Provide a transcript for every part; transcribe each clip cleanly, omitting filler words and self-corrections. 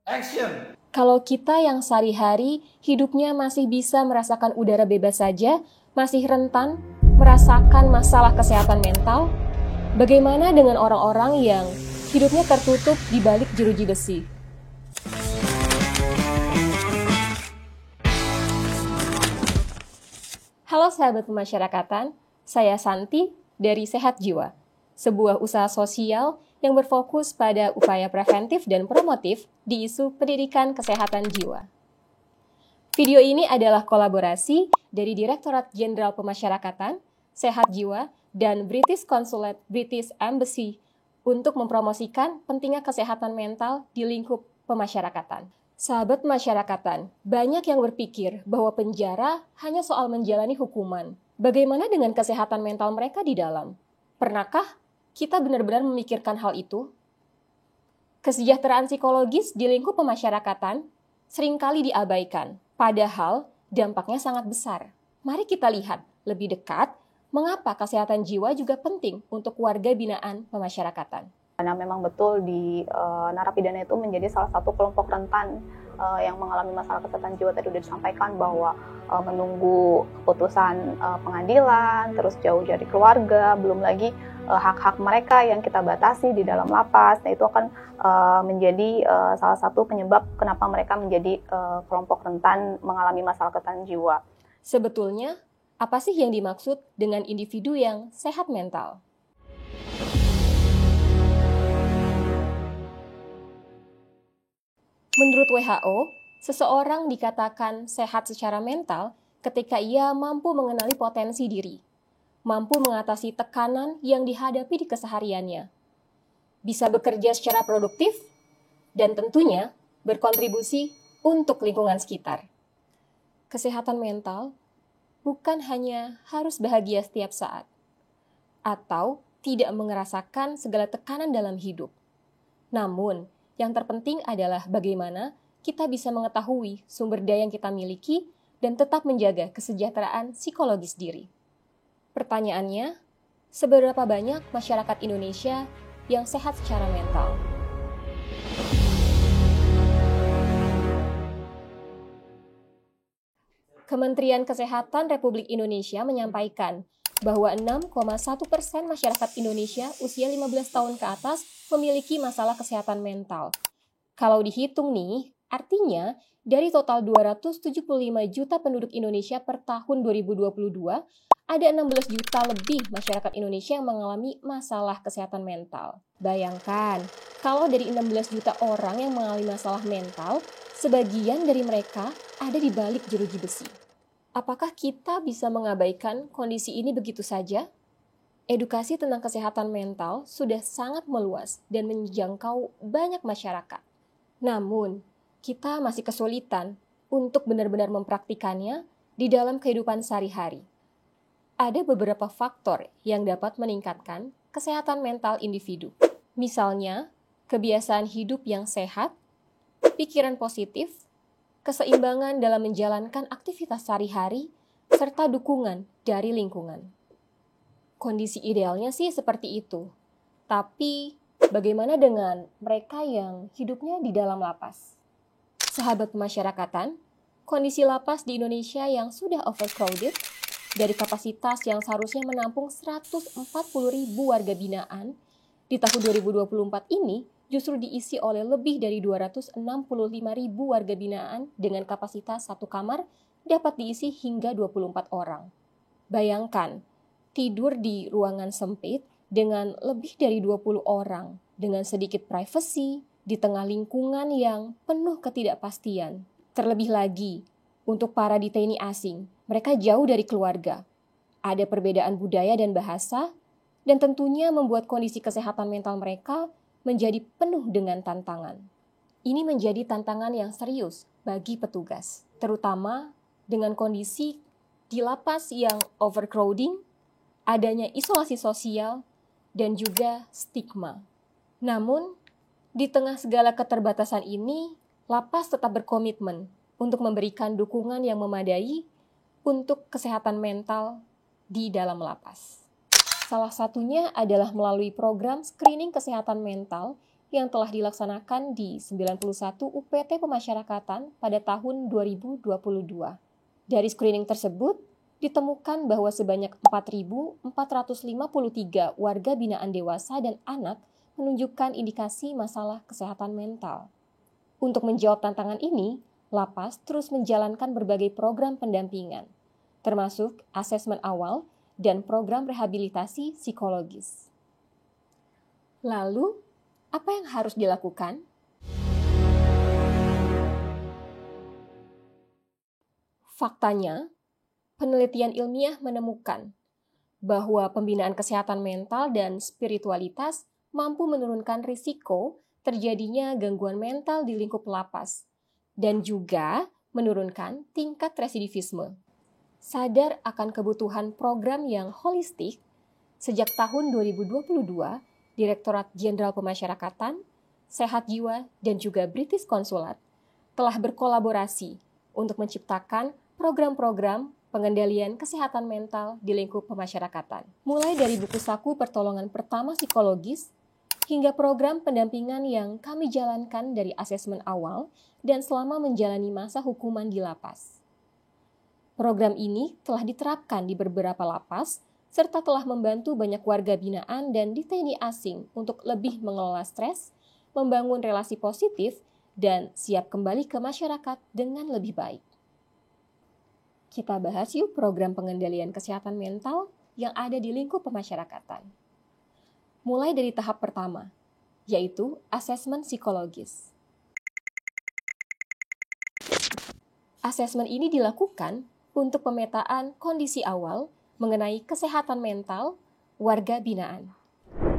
Action! Kalau kita yang sehari-hari hidupnya masih bisa merasakan udara bebas saja, masih rentan merasakan masalah kesehatan mental, bagaimana dengan orang-orang yang hidupnya tertutup di balik jeruji besi? Halo sahabat pemasyarakatan, saya Santi dari Sehat Jiwa, sebuah usaha sosial yang berfokus pada upaya preventif dan promotif di isu pendidikan kesehatan jiwa. Video ini adalah kolaborasi dari Direktorat Jenderal Pemasyarakatan, Sehat Jiwa, dan British Consulate British Embassy untuk mempromosikan pentingnya kesehatan mental di lingkup pemasyarakatan. Sahabat pemasyarakatan, banyak yang berpikir bahwa penjara hanya soal menjalani hukuman. Bagaimana dengan kesehatan mental mereka di dalam? Pernahkah kita benar-benar memikirkan hal itu? Kesejahteraan psikologis di lingkup pemasyarakatan seringkali diabaikan, padahal dampaknya sangat besar. Mari kita lihat lebih dekat mengapa kesehatan jiwa juga penting untuk warga binaan pemasyarakatan. Karena memang betul di narapidana itu menjadi salah satu kelompok rentan yang mengalami masalah kesehatan jiwa. Tadi sudah disampaikan bahwa menunggu keputusan pengadilan, terus jauh dari keluarga, belum lagi hak-hak mereka yang kita batasi di dalam lapas. Nah, itu akan menjadi salah satu penyebab kenapa mereka menjadi kelompok rentan mengalami masalah kesehatan jiwa. Sebetulnya, apa sih yang dimaksud dengan individu yang sehat mental? Menurut WHO, seseorang dikatakan sehat secara mental ketika ia mampu mengenali potensi diri, mampu mengatasi tekanan yang dihadapi di kesehariannya, bisa bekerja secara produktif, dan tentunya berkontribusi untuk lingkungan sekitar. Kesehatan mental bukan hanya harus bahagia setiap saat, atau tidak merasakan segala tekanan dalam hidup. Namun, yang terpenting adalah bagaimana kita bisa mengetahui sumber daya yang kita miliki dan tetap menjaga kesejahteraan psikologis diri. Pertanyaannya, seberapa banyak masyarakat Indonesia yang sehat secara mental? Kementerian Kesehatan Republik Indonesia menyampaikan bahwa 6,1% masyarakat Indonesia usia 15 tahun ke atas memiliki masalah kesehatan mental. Kalau dihitung nih, artinya dari total 275 juta penduduk Indonesia per tahun 2022, ada 16 juta lebih masyarakat Indonesia yang mengalami masalah kesehatan mental. Bayangkan, kalau dari 16 juta orang yang mengalami masalah mental, sebagian dari mereka ada di balik jeruji besi. Apakah kita bisa mengabaikan kondisi ini begitu saja? Edukasi tentang kesehatan mental sudah sangat meluas dan menjangkau banyak masyarakat. Namun, kita masih kesulitan untuk benar-benar mempraktikannya di dalam kehidupan sehari-hari. Ada beberapa faktor yang dapat meningkatkan kesehatan mental individu. Misalnya, kebiasaan hidup yang sehat, pikiran positif, keseimbangan dalam menjalankan aktivitas sehari-hari, serta dukungan dari lingkungan. Kondisi idealnya sih seperti itu. Tapi, bagaimana dengan mereka yang hidupnya di dalam lapas? Sahabat pemasyarakatan, kondisi lapas di Indonesia yang sudah overcrowded, dari kapasitas yang seharusnya menampung 140.000 warga binaan, di tahun 2024 ini justru diisi oleh lebih dari 265.000 warga binaan dengan kapasitas satu kamar dapat diisi hingga 24 orang. Bayangkan, tidur di ruangan sempit dengan lebih dari 20 orang, dengan sedikit privasi, di tengah lingkungan yang penuh ketidakpastian. Terlebih lagi, untuk para detaini asing, mereka jauh dari keluarga. Ada perbedaan budaya dan bahasa, dan tentunya membuat kondisi kesehatan mental mereka menjadi penuh dengan tantangan. Ini menjadi tantangan yang serius bagi petugas, terutama dengan kondisi di lapas yang overcrowding, adanya isolasi sosial, dan juga stigma. Namun, di tengah segala keterbatasan ini, lapas tetap berkomitmen untuk memberikan dukungan yang memadai untuk kesehatan mental di dalam lapas. Salah satunya adalah melalui program screening kesehatan mental yang telah dilaksanakan di 91 UPT Pemasyarakatan pada tahun 2022. Dari screening tersebut, ditemukan bahwa sebanyak 4.453 warga binaan dewasa dan anak menunjukkan indikasi masalah kesehatan mental. Untuk menjawab tantangan ini, Lapas terus menjalankan berbagai program pendampingan, termasuk asesmen awal dan program rehabilitasi psikologis. Lalu, apa yang harus dilakukan? Faktanya, penelitian ilmiah menemukan bahwa pembinaan kesehatan mental dan spiritualitas mampu menurunkan risiko terjadinya gangguan mental di lingkup lapas dan juga menurunkan tingkat residivisme. Sadar akan kebutuhan program yang holistik, sejak tahun 2022, Direktorat Jenderal Pemasyarakatan, Sehat Jiwa, dan juga British Consulate telah berkolaborasi untuk menciptakan program-program pengendalian kesehatan mental di lingkup pemasyarakatan. Mulai dari buku saku pertolongan pertama psikologis, hingga program pendampingan yang kami jalankan dari asesmen awal dan selama menjalani masa hukuman di lapas. Program ini telah diterapkan di beberapa lapas, serta telah membantu banyak warga binaan dan detaini asing untuk lebih mengelola stres, membangun relasi positif, dan siap kembali ke masyarakat dengan lebih baik. Kita bahas yuk program pengendalian kesehatan mental yang ada di lingkup pemasyarakatan. Mulai dari tahap pertama, yaitu asesmen psikologis. Asesmen ini dilakukan untuk pemetaan kondisi awal mengenai kesehatan mental warga binaan.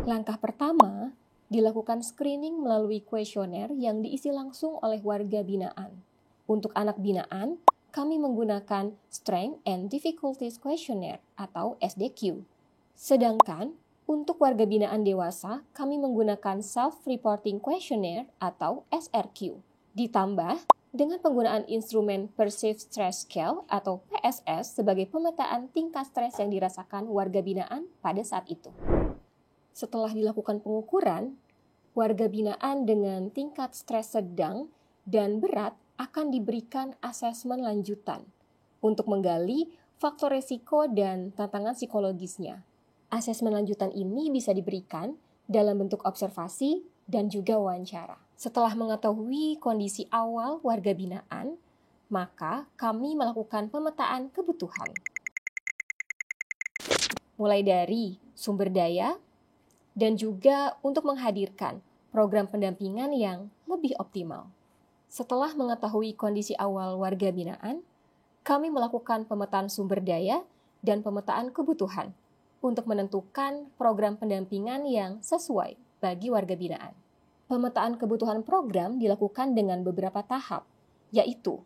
Langkah pertama, dilakukan screening melalui kuesioner yang diisi langsung oleh warga binaan. Untuk anak binaan, kami menggunakan Strength and Difficulties Questionnaire atau SDQ. Sedangkan untuk warga binaan dewasa, kami menggunakan Self-Reporting Questionnaire atau SRQ. Ditambah dengan penggunaan instrumen Perceived Stress Scale atau PSS sebagai pemetaan tingkat stres yang dirasakan warga binaan pada saat itu. Setelah dilakukan pengukuran, warga binaan dengan tingkat stres sedang dan berat akan diberikan asesmen lanjutan untuk menggali faktor resiko dan tantangan psikologisnya. Asesmen lanjutan ini bisa diberikan dalam bentuk observasi dan juga wawancara. Setelah mengetahui kondisi awal warga binaan, maka kami melakukan pemetaan kebutuhan. Mulai dari sumber daya dan juga untuk menghadirkan program pendampingan yang lebih optimal. Setelah mengetahui kondisi awal warga binaan, kami melakukan pemetaan sumber daya dan pemetaan kebutuhan untuk menentukan program pendampingan yang sesuai bagi warga binaan. Pemetaan kebutuhan program dilakukan dengan beberapa tahap, yaitu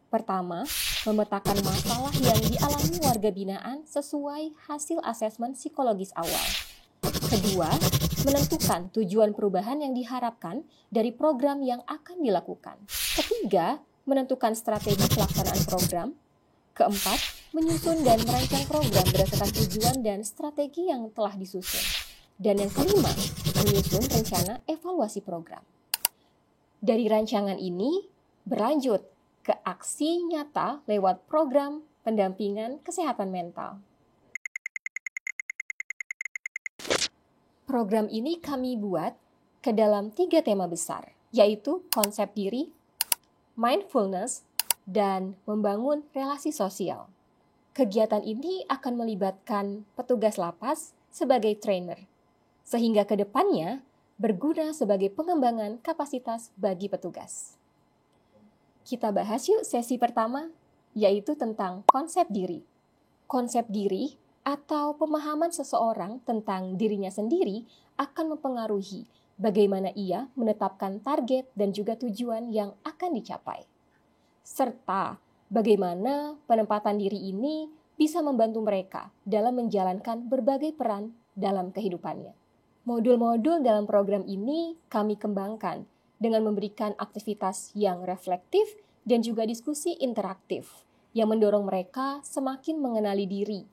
pertama, memetakan masalah yang dialami warga binaan sesuai hasil asesmen psikologis awal. Kedua, menentukan tujuan perubahan yang diharapkan dari program yang akan dilakukan. Ketiga, menentukan strategi pelaksanaan program. Keempat, menyusun dan merancang program berdasarkan tujuan dan strategi yang telah disusun. Dan yang kelima, menyusun rencana evaluasi program. Dari rancangan ini, berlanjut ke aksi nyata lewat program pendampingan kesehatan mental. Program ini kami buat ke dalam 3 tema besar, yaitu konsep diri, mindfulness, dan membangun relasi sosial. Kegiatan ini akan melibatkan petugas lapas sebagai trainer, sehingga ke depannya berguna sebagai pengembangan kapasitas bagi petugas. Kita bahas yuk sesi pertama, yaitu tentang konsep diri. Konsep diri atau pemahaman seseorang tentang dirinya sendiri akan mempengaruhi bagaimana ia menetapkan target dan juga tujuan yang akan dicapai. Serta bagaimana penempatan diri ini bisa membantu mereka dalam menjalankan berbagai peran dalam kehidupannya. Modul-modul dalam program ini kami kembangkan dengan memberikan aktivitas yang reflektif dan juga diskusi interaktif yang mendorong mereka semakin mengenali diri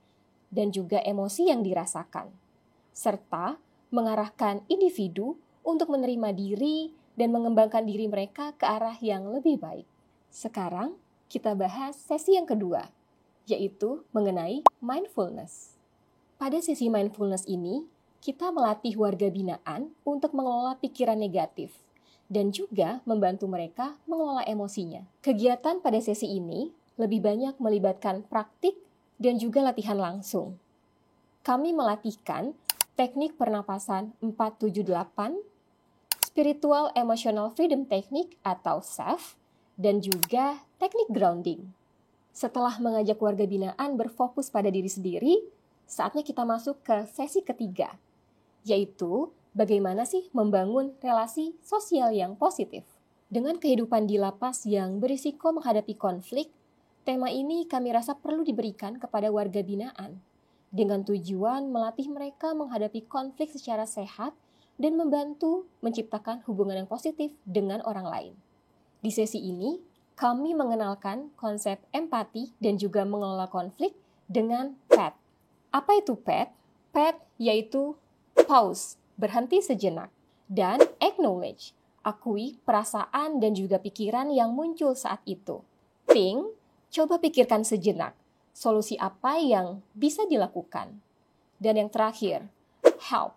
dan juga emosi yang dirasakan, serta mengarahkan individu untuk menerima diri dan mengembangkan diri mereka ke arah yang lebih baik. Sekarang kita bahas sesi yang kedua, yaitu mengenai mindfulness. Pada sesi mindfulness ini, kita melatih warga binaan untuk mengelola pikiran negatif dan juga membantu mereka mengelola emosinya. Kegiatan pada sesi ini lebih banyak melibatkan praktik dan juga latihan langsung. Kami melatihkan teknik pernapasan 478, Spiritual Emotional Freedom Technique atau SEF, dan juga teknik grounding. Setelah mengajak warga binaan berfokus pada diri sendiri, saatnya kita masuk ke sesi ketiga, yaitu bagaimana sih membangun relasi sosial yang positif. Dengan kehidupan di lapas yang berisiko menghadapi konflik, tema ini kami rasa perlu diberikan kepada warga binaan, dengan tujuan melatih mereka menghadapi konflik secara sehat dan membantu menciptakan hubungan yang positif dengan orang lain. Di sesi ini, kami mengenalkan konsep empati dan juga mengelola konflik dengan PAT. Apa itu PAT? PAT yaitu pause, berhenti sejenak, dan acknowledge, akui perasaan dan juga pikiran yang muncul saat itu. Think, coba pikirkan sejenak, solusi apa yang bisa dilakukan. Dan yang terakhir, help.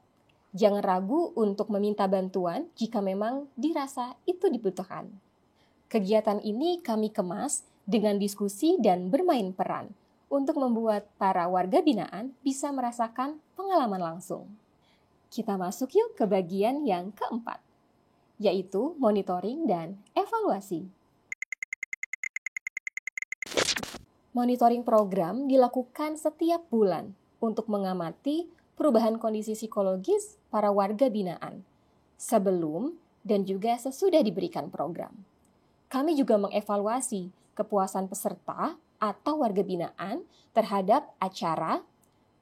Jangan ragu untuk meminta bantuan jika memang dirasa itu dibutuhkan. Kegiatan ini kami kemas dengan diskusi dan bermain peran untuk membuat para warga binaan bisa merasakan pengalaman langsung. Kita masuk yuk ke bagian yang keempat, yaitu monitoring dan evaluasi. Monitoring program dilakukan setiap bulan untuk mengamati perubahan kondisi psikologis para warga binaan sebelum dan juga sesudah diberikan program. Kami juga mengevaluasi kepuasan peserta atau warga binaan terhadap acara,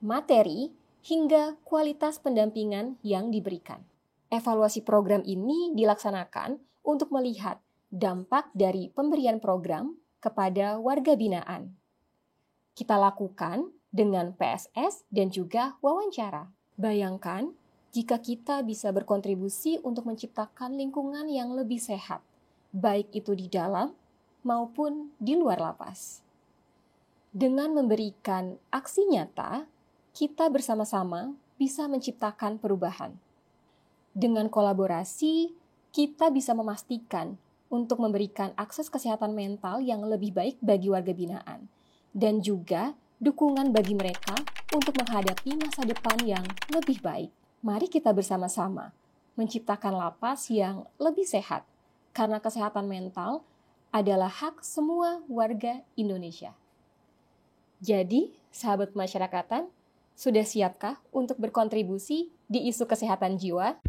materi, hingga kualitas pendampingan yang diberikan. Evaluasi program ini dilaksanakan untuk melihat dampak dari pemberian program kepada warga binaan. Kita lakukan dengan PSS dan juga wawancara. Bayangkan jika kita bisa berkontribusi untuk menciptakan lingkungan yang lebih sehat, baik itu di dalam maupun di luar lapas. Dengan memberikan aksi nyata, kita bersama-sama bisa menciptakan perubahan. Dengan kolaborasi, kita bisa memastikan untuk memberikan akses kesehatan mental yang lebih baik bagi warga binaan, dan juga dukungan bagi mereka untuk menghadapi masa depan yang lebih baik. Mari kita bersama-sama menciptakan lapas yang lebih sehat, karena kesehatan mental adalah hak semua warga Indonesia. Jadi, sahabat masyarakatan, sudah siapkah untuk berkontribusi di isu kesehatan jiwa?